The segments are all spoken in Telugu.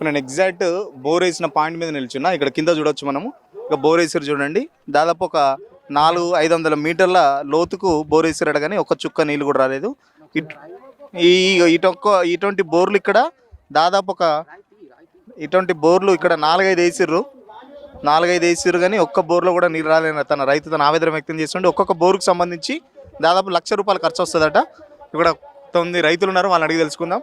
నేను ఎగ్జాక్ట్ బోర్ వేసిన పాయింట్ మీద నిల్చున్నా. ఇక్కడ కింద చూడొచ్చు మనము. ఇక బోర్ వేసారు చూడండి. దాదాపు ఒక 400-500 మీటర్ల లోతుకు బోర్ వేసారట, కానీ ఒక్క చుక్క నీళ్ళు కూడా రాలేదు. ఈ ఇటువంటి బోర్లు ఇక్కడ దాదాపు ఇటువంటి బోర్లు ఇక్కడ 4-5 వేసిర్రు కానీ ఒక్క బోర్లో కూడా నీళ్ళు రాలేని రైతు తన ఆవేదన వ్యక్తం చేస్తుంటే, ఒక్కొక్క బోర్కు సంబంధించి దాదాపు ₹1,00,000 ఖర్చు వస్తుందట. ఇక్కడ 9 రైతులు ఉన్నారు, వాళ్ళని అడిగి తెలుసుకుందాం.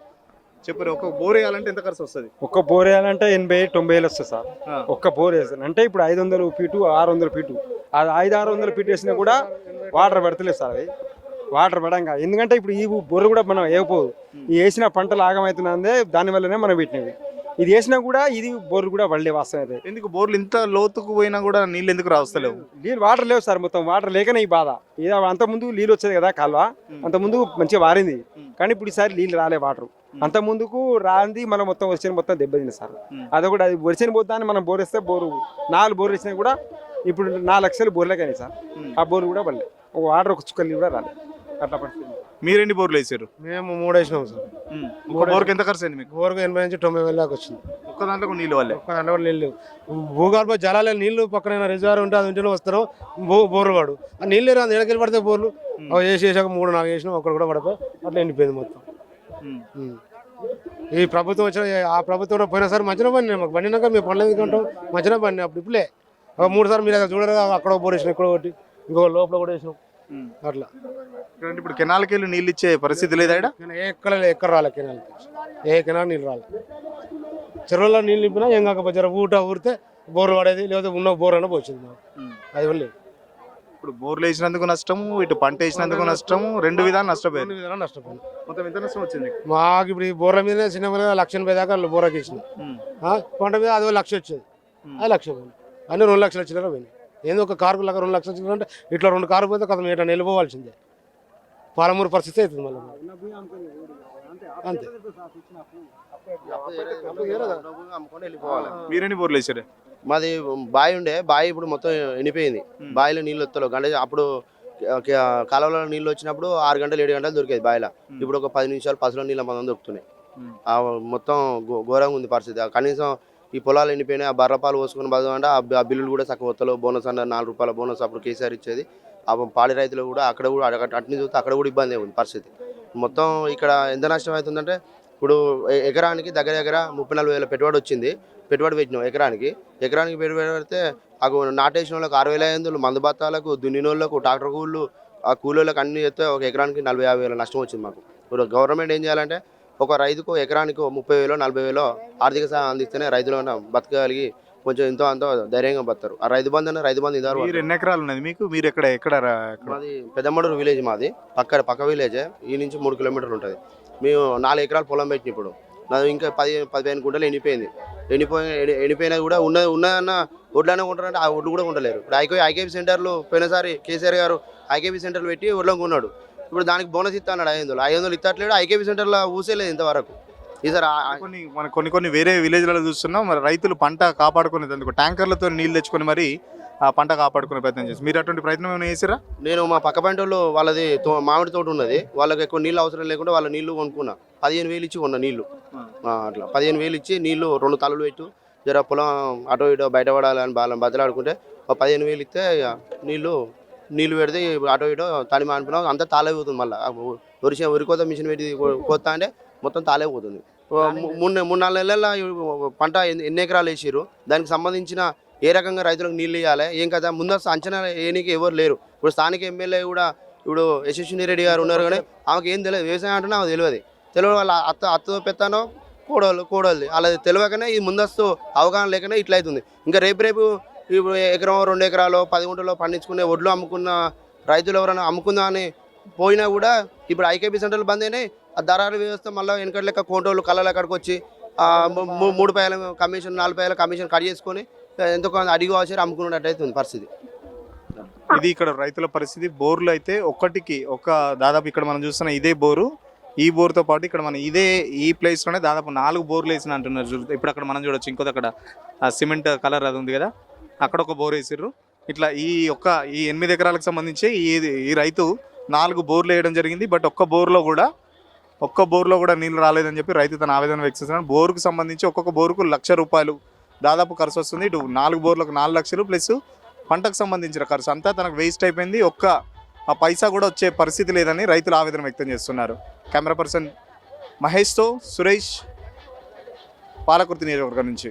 చెప్పరు, ఒక బోర్ వేయాలంటే ఎంత ఖర్చు వస్తుంది? ఒక్క బోర్ వేయాలంటే 80-90 వేలు వస్తుంది సార్. ఒక్క బోర్ వేస్తాను అంటే ఇప్పుడు 500 ఫీటు 600 ఫీటు, అది 500-600 ఫీట్ వేసినా కూడా వాటర్ పడతలేదు సార్. అది వాటర్ పడంగా, ఎందుకంటే ఇప్పుడు ఈ బోర్ కూడా మనం వేయకపోదు, ఈ వేసిన పంటలు ఆగమవుతున్నదే దానివల్లనే మనం పెట్టినవి. ఇది వేసినా కూడా ఇది బోర్లు కూడా పడలే వాస్తవం అయితే. ఎందుకు బోర్లు ఇంత లోతుకు పోయినా కూడా నీళ్ళు ఎందుకు రావస్తలేవు? నీళ్ళు వాటర్ లేవు సార్, మొత్తం వాటర్ లేకనే ఈ బాధ. ఏదో అంతకుముందు నీళ్ళు వచ్చేది కదా కాలువ, అంతకుముందు మంచిగా వారింది, కానీ ఇప్పుడు ఈసారి నీళ్ళు రాలే వాటర్. అంత ముందుకు రాంది మనం మొత్తం వచ్చిన మొత్తం దెబ్బతింది సార్. అదొకటి, అది వచ్చిన పోతాన్ని మనం బోర్ వేస్తే 4 బోర్లు వేసినా కూడా ఇప్పుడు 4 లక్షలు బోర్లే సార్. ఆ బోర్లు కూడా పడలే, ఒక వాటర్ ఒక చుక్కలు కూడా రాలేదు. అట్లా పరిస్థితి. మీరెన్ని బోర్లు వేసారు? మేము 3 వేసినాం సార్. బోర్కి ఎంత ఖర్చు అయింది మీకు? బోర్కు 80-90 వేల దాకా వచ్చింది. ఒక్క దాంట్లో నీళ్ళు వాళ్ళే? ఒక్క దాంట్లో నీళ్ళు, భూగర్భ జలాల నీళ్లు పక్కన రిజర్వ్ ఉంటే అది ఉంటేనే వస్తారు బోర్లు వాడు. ఆ నీళ్ళు రాదు, ఎడకెళ్ళి పడితే బోర్లు అవి వేసాక 3-4 వేసినాం, ఒక్కడు కూడా పడిపోయి అట్లా ఎండిపోయింది మొత్తం. ఈ ప్రభుత్వం వచ్చిన ఆ ప్రభుత్వంలో పోయినసారి మంచిగా పని, మాకు పండినాక మేము పనులు ఎందుకంటాం, మంచిగా పని. అప్పుడు ఇప్పుడే 3 సార్లు మీరు చూడరు, అక్కడ బోర్ వేసినాం, ఇక్కడ ఒకటి, ఇంకో లోపల కూడా వేసినాం. అట్లా ఇప్పుడు కెనాల్కి వెళ్ళి నీళ్ళు ఇచ్చే పరిస్థితి లేదా? ఎక్కడ రాలే కెనాల్, ఏ కెనాల్ నీళ్ళు రాలే. చెరువుల్లో నీళ్ళు నింపినా ఏం కాకపోతే ఊరితే బోర్లు పడేది, లేకపోతే ఉన్న బోర్ అయినా పోయింది. అది వల్ల ఇప్పుడు బోర్లు వేసినందుకు నష్టము, ఇటు పంట వేసినందుకు నష్టము, 2 విధాలు నష్టపోయింది. మొత్తం ఎంత నష్టం వచ్చింది మాకు? ఇప్పుడు ఈ బోర్ల మీద చిన్న మీద 1,80,000 దాకా బోర్కి ఇచ్చిన పంట మీద అది 1,00,000 వచ్చేది, అది 1,00,000 పోయింది. అన్ని 2 లక్షల చిల్లర పోయింది. ఏందో ఒక కారు లాగా 2 లక్షల చిల్లర అంటే ఇట్లా 2 కారు పోతే కదా ఇట్లా వెళ్ళిపోవాల్సిందే. పాలమూరు పరిస్థితి అవుతుంది మళ్ళీ అంతే. మీరెన్ని బోర్లు వేసారు? మాది బావి ఉండే, బావి ఇప్పుడు మొత్తం ఎండిపోయింది. బావిలో నీళ్ళు వస్తలేవు. గంట అప్పుడు కాలువలో నీళ్ళు వచ్చినప్పుడు 6 గంటలు 7 గంటలు దొరికేది బావిలో. ఇప్పుడు ఒక 10 నిమిషాలు పసులో నీళ్ళ మందం దొరుకుతున్నాయి. మొత్తం ఘోరంగా ఉంది పరిస్థితి. కనీసం ఈ పొలాలు ఎండిపోయినాయి, ఆ బర్రపాలు పోసుకొని బతకంటే ఆ బిల్లులు కూడా చక్కగా వస్తలేవు. బోనస్ అన్న ₹4 బోనస్ అప్పుడు కేసీఆర్ ఇచ్చేది. ఆ పాడి రైతులు కూడా అక్కడ కూడా అట్ని చూస్తే అక్కడ కూడా ఇబ్బంది ఉంది పరిస్థితి. మొత్తం ఇక్కడ ఎంత నష్టం అవుతుందంటే, ఇప్పుడు ఎకరానికి దగ్గర 30-40 వేల పెట్టుబడి వచ్చింది. పెట్టుబడి పెట్టినాం ఎకరానికి పెట్టుబడి పెడితే నాటేసిన వాళ్ళకి 6,500, మందు బత్తాలకు, దున్నినోళ్ళకు, ట్రాక్టర్ కూళ్ళు, ఆ కూలీలకు అన్ని చేస్తే ఒక ఎకరానికి 40-50 వేల నష్టం వచ్చింది మాకు. ఇప్పుడు గవర్నమెంట్ ఏం చేయాలంటే, ఒక రైతుకు ఎకరానికి 30,000-40,000 ఆర్థిక సహాయం అందిస్తేనే రైతులు బతకగలిగి కొంచెం ఎంతో అంతో ధైర్యంగా బతారు. ఆ రైతు బంధు ఇదారు. ఎన్ని ఎకరాలు ఉన్నది మీకు? మీరు ఎక్కడ? మాది పెద్దమడూరు విలేజ్, మాది పక్క విలేజే. ఈ నుంచి 3 కిలోమీటర్లు ఉంటుంది. మేము 4 ఎకరాలు పొలం పెట్టిన. ఇప్పుడు నాది ఇంకా 10-15 గుంటలు ఎండిపోయినా కూడా ఉన్నదన్న ఒడ్లనే కొంటారంటే ఆ ఒడ్లు కూడా ఉండలేరు. ఇప్పుడు ఐకేపీ సెంటర్లు పోయినసారి కేసీఆర్ గారు ఐకేపీ సెంటర్లు పెట్టి ఒడ్లో కొన్నాడు. ఇప్పుడు దానికి బోనస్ ఇస్తా అన్నాడు. 500 ఇస్తట్లేడు. ఐకేపీ సెంటర్లో ఊసేలేదు ఇంతవరకు. ఈసారి కొన్ని వేరే విలేజ్లలో చూస్తున్నాం, మరి రైతులు పంట కాపాడుకునేందుకు ట్యాంకర్లతో నీళ్ళు తెచ్చుకొని మరి ఆ పంట కాపాడుకునే ప్రయత్నం చేసి, మీరు అటువంటి ప్రయత్నం ఏమైనా చేసిరా? నేను మా పక్క పంట వాళ్ళు వాళ్ళది మామిడి తోట ఉన్నది, వాళ్ళకి ఎక్కువ నీళ్ళు అవసరం లేకుండా వాళ్ళ నీళ్లు కొనుక్కున్నా. 15,000 ఇచ్చి కొన్న నీళ్లు. అట్లా 15,000 ఇచ్చి నీళ్లు 2 తలలు పెట్టు జర పొలం అటో ఇటో బయట పడాలని వాళ్ళని బద్దలాడుకుంటే 15,000 ఇస్తే నీళ్లు పెడితే అటో ఇటో తడి మానిపోయినా అంతా తాళైపోతుంది. మళ్ళీ వరికోత మిషన్ పెట్టి కోస్తా అంటే మొత్తం తాళైపోతుంది. 3-4 నెలల పంట ఎన్ని ఎకరాలు వేసారు, దానికి సంబంధించిన ఏ రకంగా రైతులకు నీళ్ళు ఇవ్వాలి ఏం కదా ముందస్తు అంచనా వేయడానికి ఎవరు లేరు. ఇప్పుడు స్థానిక ఎమ్మెల్యే కూడా ఇప్పుడు యశస్విని రెడ్డి గారు ఉన్నారు, కానీ ఆమెకు ఏం తెలియదు. వ్యవసాయం అంటే నాకు తెలియదు వాళ్ళ అత్త పెత్తానో కోడలు అలా తెలియకనే ఈ ముందస్తు అవగాహన లేకనే ఇట్లా అవుతుంది. ఇంకా రేపు ఇప్పుడు ఎకరం 2 ఎకరాలు 10 గుంటలో పండించుకునే ఒడ్లు అమ్ముకున్న రైతులు ఎవరైనా అమ్ముకుందా అని పోయినా కూడా ఇప్పుడు ఐకేపీ సెంటర్లు బంద్ అయినాయి. ఆ దళారు వ్యవస్థ మళ్ళీ వెనకటి లెక్క కోంటోళ్ళు కళ్ళ అక్కడికి వచ్చి 3 Paila commission 4 Paila commission cut చేసుకొని ఎంతో అడిగి వచ్చారు అమ్ముకున్నట్టు అవుతుంది పరిస్థితి. ఇది ఇక్కడ రైతుల పరిస్థితి. బోర్లు అయితే ఒక్కటికి దాదాపు ఇక్కడ మనం చూస్తున్న ఇదే బోరు, ఈ బోర్తో పాటు ఇక్కడ మనం ఈ ప్లేస్లోనే దాదాపు 4 బోర్లు వేసిన అంటున్నారు. ఇప్పుడు అక్కడ మనం చూడొచ్చు, ఇంకోటి అక్కడ సిమెంట్ కలర్ అది ఉంది కదా, అక్కడ ఒక బోర్ వేసిర్రు. ఇట్లా ఈ 8 ఎకరాలకు సంబంధించి ఈ రైతు 4 బోర్లు వేయడం జరిగింది. బట్ ఒక్క బోర్లో కూడా ఒక్క బోర్లో కూడా నీళ్లు రాలేదని చెప్పి రైతు తన ఆవేదన వ్యక్తిస్తున్నాడు. బోరుకు సంబంధించి ఒక్కొక్క బోరుకు ₹1,00,000 దాదాపు ఖర్చు వస్తుంది. ఇటు 4 బోర్లకు 4 లక్షలు ప్లస్ పంటకు సంబంధించిన ఖర్చు అంతా తనకు వేస్ట్ అయిపోయింది. ఆ పైసా కూడా వచ్చే పరిస్థితి లేదని రైతులు ఆవేదన వ్యక్తం చేస్తున్నారు. కెమెరా పర్సన్ మహేష్తో సురేష్, పాలకుర్తి నియోజకవర్గం నుంచి.